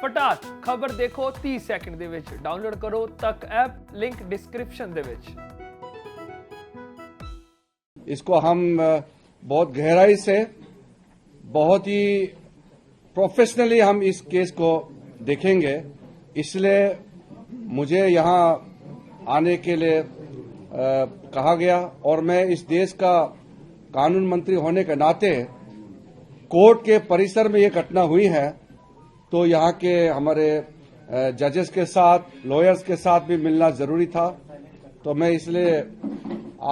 ਫਟਾਤ ਖਬਰ ਦੇਖੋ 30 ਸੈਕਿੰਡ ਦੇ ਵਿੱਚ ਡਾਊਨਲੋਡ ਕਰੋ ਤੱਕ ਐਪ ਲਿੰਕ डिस्क्रिप्शन ਦੇ ਵਿੱਚ। इसको हम बहुत गहराई से बहुत ही प्रोफेशनली हम इस केस को देखेंगे, इसलिए मुझे यहाँ आने के लिए कहा गया और मैं इस देश का कानून मंत्री होने के नाते कोर्ट के परिसर में ये घटना हुई है तो यहाँ के हमारे जजेस के साथ, लॉयर्स के साथ भी मिलना जरूरी था। तो मैं इसलिए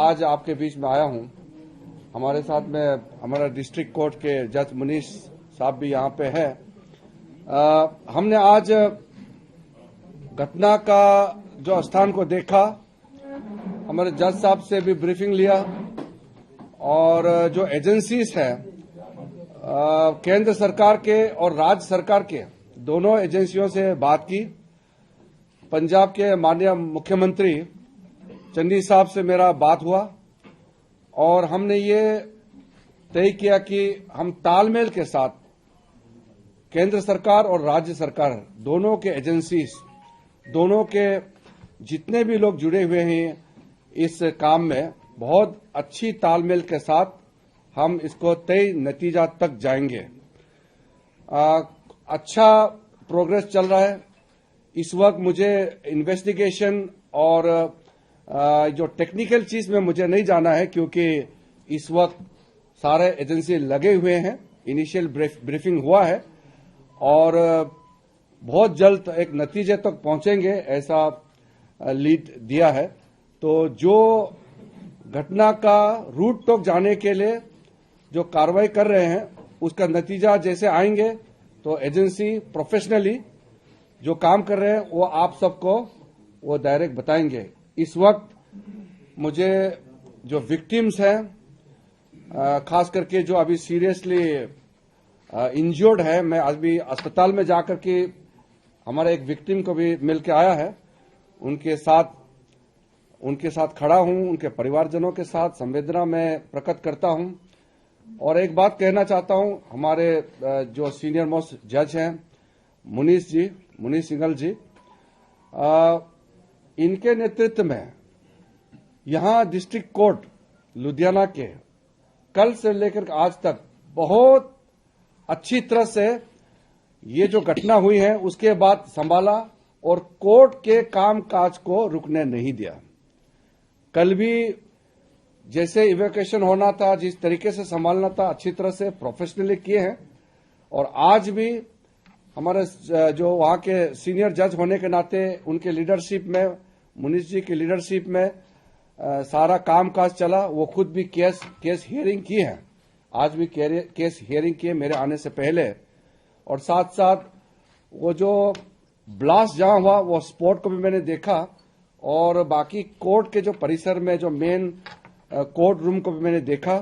आज आपके बीच में आया हूं। हमारे साथ में हमारा डिस्ट्रिक्ट कोर्ट के जज मुनीश साहब भी यहाँ पे है। हमने आज घटना का जो स्थान को देखा, हमारे जज साहब से भी ब्रीफिंग लिया और जो एजेंसीज है केंद्र सरकार के और राज्य सरकार के दोनों एजेंसियों से बात की। पंजाब के माननीय मुख्यमंत्री चन्नी साहब से मेरा बात हुआ और हमने ये तय किया कि हम तालमेल के साथ केंद्र सरकार और राज्य सरकार दोनों के एजेंसीज, दोनों के जितने भी लोग जुड़े हुए हैं इस काम में, बहुत अच्छी तालमेल के साथ हम इसको तय नतीजा तक जाएंगे। अच्छा प्रोग्रेस चल रहा है। इस वक्त मुझे इन्वेस्टिगेशन और जो टेक्निकल चीज में मुझे नहीं जाना है क्योंकि इस वक्त सारे एजेंसी लगे हुए हैं। इनिशियल ब्रीफिंग हुआ है और बहुत जल्द एक नतीजे तक पहुंचेंगे ऐसा लीड दिया है। तो जो घटना का रूट तक जाने के लिए जो कार्रवाई कर रहे हैं उसका नतीजा जैसे आएंगे तो एजेंसी प्रोफेशनली जो काम कर रहे हैं वो आप सबको वो डायरेक्ट बताएंगे। इस वक्त मुझे जो विक्टिम्स हैं, खास करके जो अभी सीरियसली इंजर्ड है, मैं अभी अस्पताल में जाकर के हमारे एक विक्टिम को भी मिल के आया है, उनके साथ खड़ा हूं, उनके परिवारजनों के साथ संवेदना में प्रकट करता हूं। और एक बात कहना चाहता हूं, हमारे जो सीनियर मोस्ट जज हैं मुनीश सिंघल जी, इनके नेतृत्व में यहां डिस्ट्रिक्ट कोर्ट लुधियाना के कल से लेकर आज तक बहुत अच्छी तरह से ये जो घटना हुई है उसके बाद संभाला और कोर्ट के कामकाज को रुकने नहीं दिया। कल भी जैसे इवैक्यूएशन होना था, जिस तरीके से संभालना था, अच्छी तरह से प्रोफेशनली किए हैं। और आज भी हमारे जो वहां के सीनियर जज होने के नाते उनके लीडरशिप में, मुनीश जी की लीडरशिप में सारा कामकाज चला। वो खुद भी केस हियरिंग की है, आज भी केस हियरिंग की है मेरे आने से पहले। और साथ साथ वो जो ब्लास्ट जहां हुआ वो स्पॉट को भी मैंने देखा और बाकी कोर्ट के जो परिसर में जो मेन कोर्ट रूम को भी मैंने देखा।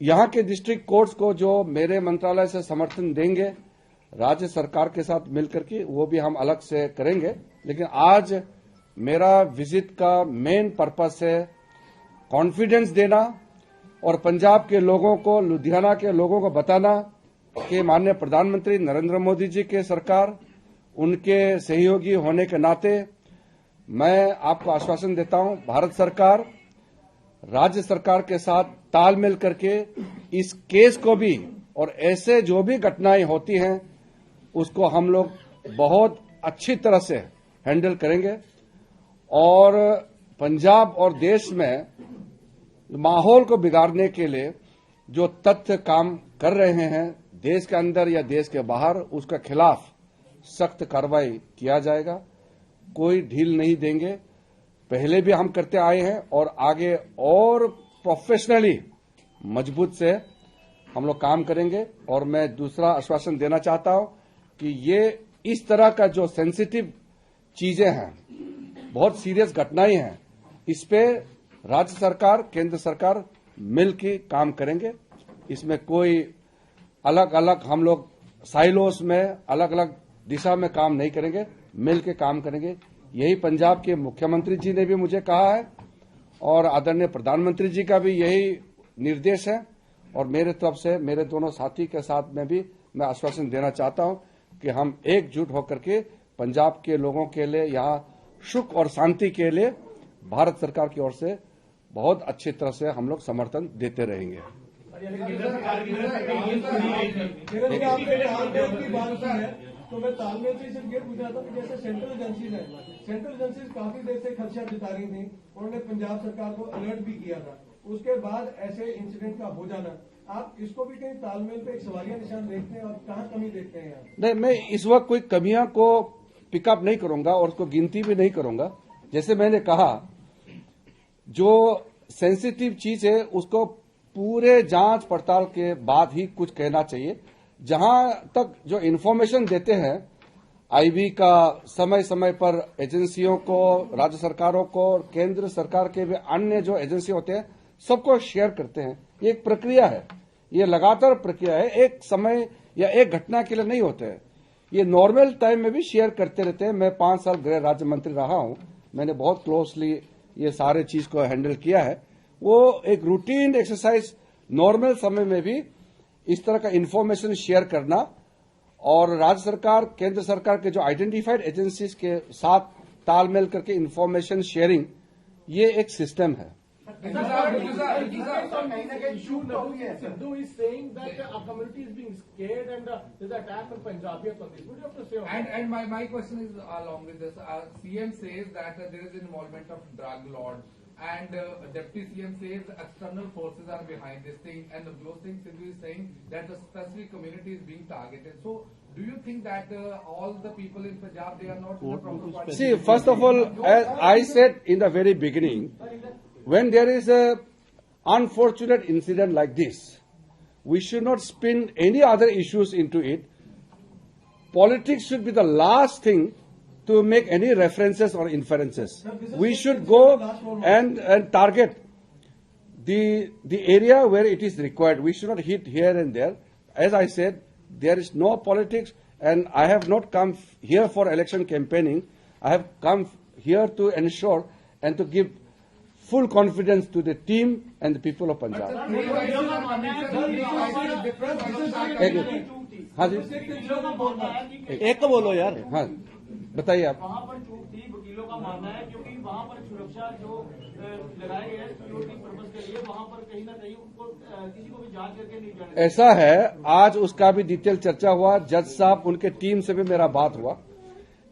यहां के डिस्ट्रिक्ट कोर्ट्स को जो मेरे मंत्रालय से समर्थन देंगे राज्य सरकार के साथ मिलकर के, वो भी हम अलग से करेंगे। लेकिन आज मेरा विजिट का मेन पर्पस है कॉन्फिडेंस देना और पंजाब के लोगों को, लुधियाना के लोगों को बताना कि माननीय प्रधानमंत्री नरेंद्र मोदी जी के सरकार, उनके सहयोगी होने के नाते मैं आपको आश्वासन देता हूं, भारत सरकार राज्य सरकार के साथ तालमेल करके इस केस को भी और ऐसे जो भी घटनाएं होती हैं उसको हम लोग बहुत अच्छी तरह से हैंडल करेंगे। और पंजाब और देश में माहौल को बिगाड़ने के लिए जो तथ्य काम कर रहे हैं देश के अंदर या देश के बाहर, उसके खिलाफ सख्त कार्रवाई किया जाएगा। कोई ढील नहीं देंगे, पहले भी हम करते आए हैं और आगे और प्रोफेशनली मजबूत से हम लोग काम करेंगे। और मैं दूसरा आश्वासन देना चाहता हूं कि ये इस तरह का जो सेंसिटिव चीजें हैं, बहुत सीरियस घटनाएं हैं, इस पे राज्य सरकार, केंद्र सरकार मिल के काम करेंगे। इसमें कोई अलग अलग हम लोग साइलोस में अलग अलग दिशा में काम नहीं करेंगे, मिल के काम करेंगे। यही पंजाब के मुख्यमंत्री जी ने भी मुझे कहा है और आदरणीय प्रधानमंत्री जी का भी यही निर्देश है। और मेरे तरफ से मेरे दोनों साथी के साथ में भी मैं आश्वासन देना चाहता हूं कि हम एकजुट होकर के पंजाब के लोगों के लिए, यहाँ सुख और शांति के लिए भारत सरकार की ओर से बहुत अच्छी तरह से हम लोग समर्थन देते रहेंगे। तो मैं तालमेल से सिर्फ ये पूछ रहा था कि जैसे सेंट्रल एजेंसीज है, सेंट्रल एजेंसीज काफी देर से खदशा जता रही थी, उन्होंने पंजाब सरकार को अलर्ट भी किया था, उसके बाद ऐसे इंसिडेंट का हो जाना, आप इसको भी कहीं तालमेल पे एक सवालिया निशान देखते हैं और कहाँ कमी देखते हैं? नहीं, मैं इस वक्त कोई कमियां को पिकअप नहीं करूंगा और उसको गिनती भी नहीं करूंगा। जैसे मैंने कहा, जो सेंसिटिव चीज है उसको पूरे जांच पड़ताल के बाद ही कुछ कहना चाहिए। जहां तक जो इन्फॉर्मेशन देते हैं आईबी का, समय समय पर एजेंसियों को, राज्य सरकारों को, केंद्र सरकार के भी अन्य जो एजेंसी होते हैं सबको शेयर करते हैं। ये एक प्रक्रिया है, ये लगातार प्रक्रिया है, एक समय या एक घटना के लिए नहीं होते हैं। ये नॉर्मल टाइम में भी शेयर करते रहते हैं। मैं 5 साल गृह राज्य मंत्री रहा हूं, मैंने बहुत क्लोजली ये सारे चीज को हैंडल किया है। वो एक रूटीन एक्सरसाइज, नॉर्मल समय में भी इस तरह का इंफॉर्मेशन शेयर करना और राज्य सरकार, केंद्र सरकार के जो आइडेंटिफाइड एजेंसीज के साथ तालमेल करके इंफॉर्मेशन शेयरिंग, ये एक सिस्टम है। Sidhu is saying that our community is being scared and there's an attack on Punjabiyat on this. What do you have to say on that? And my question is along with this. CM says that there is involvement of drug lords, and Deputy CM says external forces are behind this thing, and those things Sidhu is saying that the specific community is being targeted. So, do you think that all the people in Punjab, they are not in the proper party? See, first of all, as I said in the very beginning, when there is a unfortunate incident like this, we should not spin any other issues into it. Politics should be the last thing to make any references or inferences. We should go and target the area where it is required. We should not hit here and there. As I said, there is no politics, and I have not come here for election campaigning. I have come here to ensure and to give full confidence to the team and the people of Punjab. हाँ जी, एक तो बोलो यार। हाँ बताइए आप। वहाँ पर छूट थी, वकीलों का मानना है, क्योंकि वहाँ पर सुरक्षा जो लगाए गए सिक्योरिटी पर्पस के लिए, वहाँ पर कहीं ना कहीं उनको किसी को भी जांच करके नहीं जाना। ऐसा है, आज उसका भी डिटेल चर्चा हुआ, जज साहब, उनके टीम से भी मेरा बात हुआ।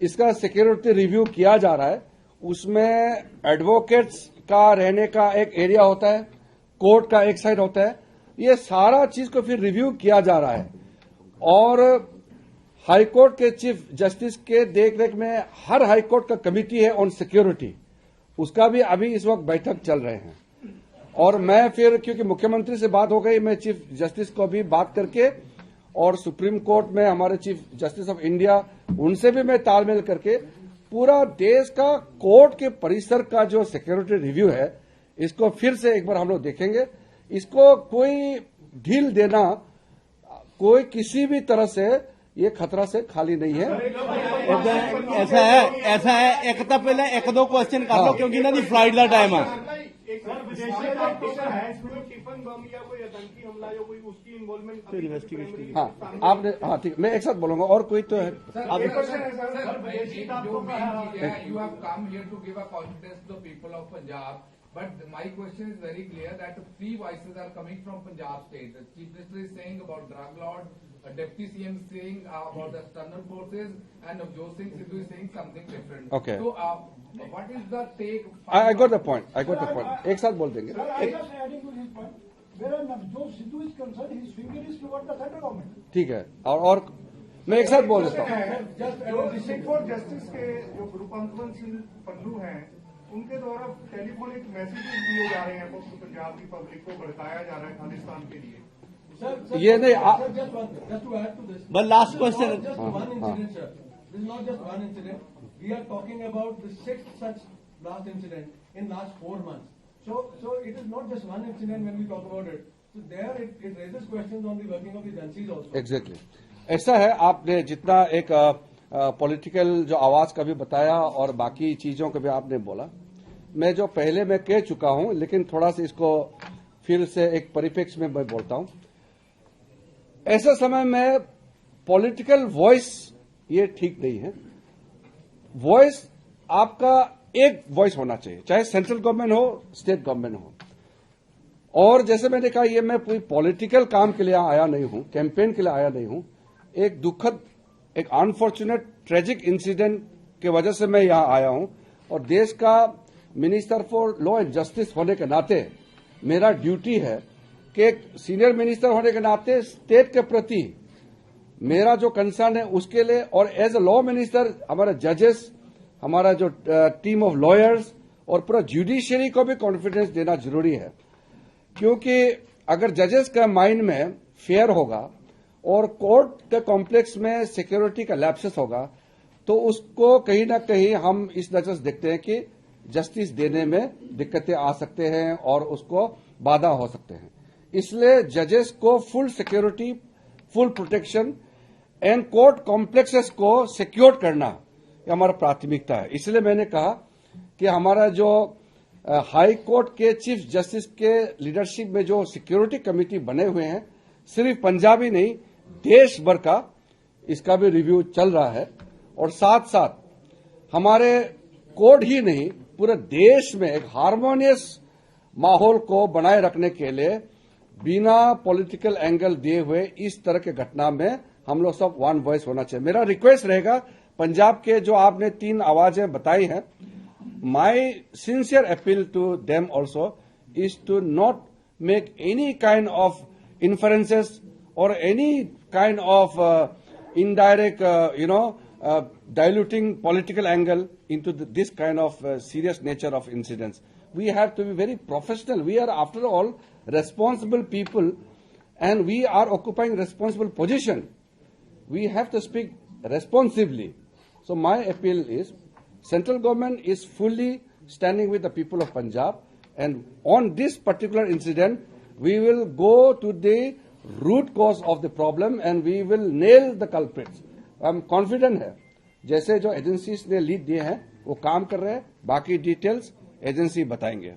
इसका सिक्योरिटी रिव्यू किया जा रहा है। उसमें एडवोकेट्स का रहने का एक एरिया होता है, कोर्ट का एक साइड होता है। ये सारा चीज को फिर रिव्यू किया जा रहा है और हाईकोर्ट के चीफ जस्टिस के देखरेख में हर हाईकोर्ट का कमेटी है ऑन सिक्योरिटी, उसका भी अभी इस वक्त बैठक चल रहे हैं। और मैं फिर, क्योंकि मुख्यमंत्री से बात हो गई, मैं चीफ जस्टिस को भी बात करके और सुप्रीम कोर्ट में हमारे चीफ जस्टिस ऑफ इंडिया, उनसे भी मैं तालमेल करके पूरा देश का कोर्ट के परिसर का जो सिक्योरिटी रिव्यू है, इसको फिर से एक बार हम लोग देखेंगे। इसको कोई ढील देना कोई किसी भी तरह से ये खतरा से खाली नहीं है। ऐसा है एक तो पहले एक दो क्वेश्चन कर लो क्योंकि ना जी फ्लाइट का टाइम है। हाँ आपने, हाँ ठीक, मैं एक साथ बोलूंगा और कोई तो है। You have come here to give a confidence to the people of Punjab, but my question is very clear that 3 voices are coming from Punjab state. The Chief Minister is saying about drug lord, Deputy CM is saying about the external forces, and Navjot Singh Sidhu is saying something different. Okay. So, what is the take? I got the point. I got the point. एक साथ बोल देंगे। Where Navjot Sidhu is concerned, his finger is toward the central government. ठीक है, और मैं एक साथ बोल देता हूँ। डिस्ट्रिक्ट कोर्ट जस्टिस के जो रूपांतरण सिंह पन्नू हैं, उनके द्वारा टेलीफोनिक मैसेजेस दिए जा रहे हैं, पंजाब की पब्लिक को भड़काया जा रहा है खालिस्तान के लिए। ये नहीं, just to add to this. But last question. Just one incident, sir. This is not just one incident. We are talking about the 6th such blast incident in last 4 months. So it is not just one incident when we talk about it. So there it raises questions on the working of the agencies also. Exactly. ऐसा है, आपने जितना एक political जो आवाज का भी बताया और बाकी चीजों का भी आपने बोला, मैं जो पहले मैं कह चुका हूं, लेकिन थोड़ा सा इसको फिर से एक परिप्रेक्ष्य में मैं बोलता हूं। ऐसा समय में पॉलिटिकल वॉइस ये ठीक नहीं है। वॉइस आपका एक वॉइस होना चाहिए, चाहे सेंट्रल गवर्नमेंट हो, स्टेट गवर्नमेंट हो। और जैसे मैंने कहा, ये मैं कोई पॉलिटिकल काम के लिए आया नहीं हूं, कैंपेन के लिए आया नहीं हूं। एक दुखद, एक अनफॉर्चुनेट ट्रेजिक इंसिडेंट की वजह से मैं यहां आया हूं, और देश का minister for law and justice होने के नाते मेरा ड्यूटी है कि एक सीनियर मिनिस्टर होने के नाते स्टेट के प्रति मेरा जो कंसर्न है उसके लिए, और एज ए लॉ मिनिस्टर हमारे जजेस, हमारा जो टीम ऑफ लॉयर्स और पूरा जुडिशियरी को भी कॉन्फिडेंस देना जरूरी है। क्योंकि अगर जजेस का माइंड में फेयर होगा और कोर्ट के कॉम्प्लेक्स में सिक्योरिटी का लैप्सेस होगा, तो उसको कहीं ना कहीं हम इस नजर से देखते हैं कि जस्टिस देने में दिक्कतें आ सकते हैं और उसको बाधा हो सकते हैं। इसलिए जजेस को full security, full protection and court complexes को सिक्योर करना ये हमारा प्राथमिकता है। इसलिए मैंने कहा कि हमारा जो हाई कोर्ट के चीफ जस्टिस के लीडरशिप में जो सिक्योरिटी कमेटी बने हुए हैं, सिर्फ पंजाब ही नहीं, देश भर का इसका भी रिव्यू चल रहा है। और साथ साथ हमारे कोर्ट ही नहीं, पूरे देश में एक हार्मोनियस माहौल को बनाए रखने के लिए बिना पॉलिटिकल एंगल दिए हुए इस तरह के घटना में हम लोग सब वन वॉइस होना चाहिए। मेरा रिक्वेस्ट रहेगा, पंजाब के जो आपने 3 आवाजें बताई हैं, my sincere appeal to them also is to not make any kind of inferences और any kind of indirect, diluting political angle into this kind of serious nature of incidents. We have to be very professional. We are, after all, responsible people, and we are occupying responsible position. We have to speak responsibly. So my appeal is, central government is fully standing with the people of Punjab, and on this particular incident, we will go to the root cause of the problem and we will nail the culprits. I'm confident है, जैसे जो agencies ने lead दिए हैं वो काम कर रहे हैं, बाकी डिटेल्स एजेंसी बताएंगे।